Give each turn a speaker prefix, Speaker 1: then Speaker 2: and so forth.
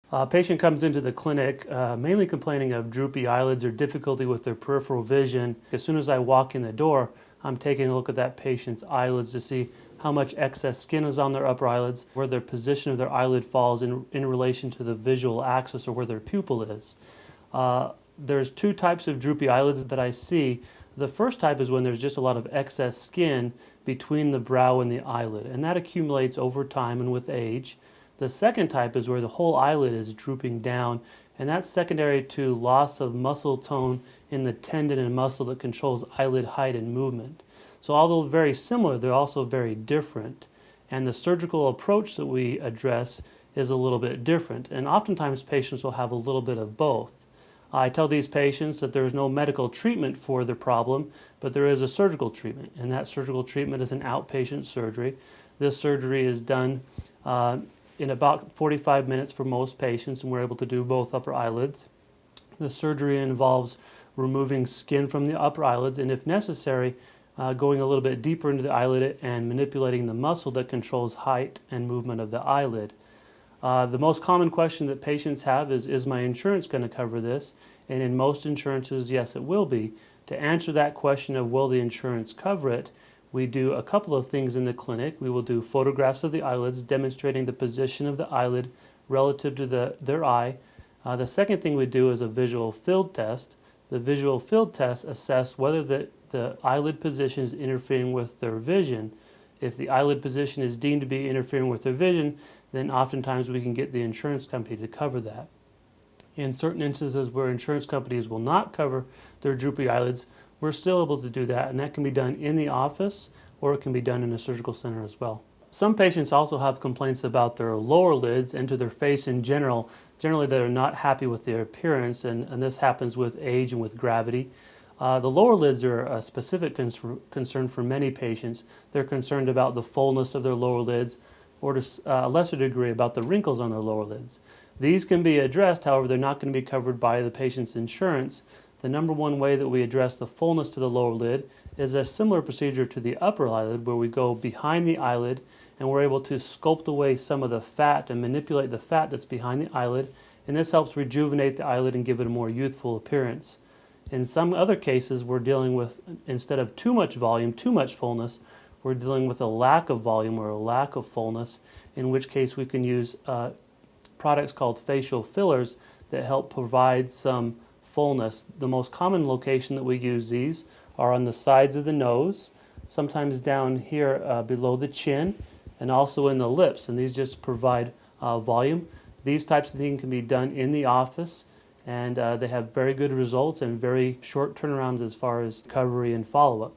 Speaker 1: A patient comes into the clinic mainly complaining of droopy eyelids or difficulty with their peripheral vision. As soon as I walk in the door, I'm taking a look at that patient's eyelids to see how much excess skin is on their upper eyelids, where their position of their eyelid falls in relation to the visual axis or where their pupil is. There's two types of droopy eyelids that I see. The first type is when there's just a lot of excess skin between the brow and the eyelid, and that accumulates over time and with age. The second type is where the whole eyelid is drooping down, and that's secondary to loss of muscle tone in the tendon and muscle that controls eyelid height and movement. So although very similar, they're also very different. And the surgical approach that we address is a little bit different, and oftentimes patients will have a little bit of both. I tell these patients that there is no medical treatment for the problem, but there is a surgical treatment, and that surgical treatment is an outpatient surgery. This surgery is done in about 45 minutes for most patients, and we're able to do both upper eyelids. The surgery involves removing skin from the upper eyelids, and if necessary, going a little bit deeper into the eyelid and manipulating the muscle that controls height and movement of the eyelid. The most common question that patients have is my insurance going to cover this? And in most insurances, yes, it will be. To answer that question of will the insurance cover it, we do a couple of things in the clinic. We will do photographs of the eyelids demonstrating the position of the eyelid relative to their eye. The second thing we do is a visual field test. The visual field test assess whether the eyelid position is interfering with their vision. If the eyelid position is deemed to be interfering with their vision, then oftentimes we can get the insurance company to cover that. In certain instances where insurance companies will not cover their droopy eyelids, we're still able to do that, and that can be done in the office or it can be done in a surgical center as well. Some patients also have complaints about their lower lids and to their face in general. Generally, they're not happy with their appearance, and this happens with age and with gravity. The lower lids are a specific concern for many patients. They're concerned about the fullness of their lower lids, or to a lesser degree about the wrinkles on their lower lids. These can be addressed, however, they're not going to be covered by the patient's insurance. The number one way that we address the fullness to the lower lid is a similar procedure to the upper eyelid, where we go behind the eyelid and we're able to sculpt away some of the fat and manipulate the fat that's behind the eyelid, and this helps rejuvenate the eyelid and give it a more youthful appearance. In some other cases, we're dealing with, instead of too much volume, too much fullness, we're dealing with a lack of volume or a lack of fullness, in which case we can use products called facial fillers that help provide some fullness. The most common location that we use these are on the sides of the nose, sometimes down here below the chin, and also in the lips, and these just provide volume. These types of things can be done in the office, and they have very good results and very short turnarounds as far as recovery and follow-up.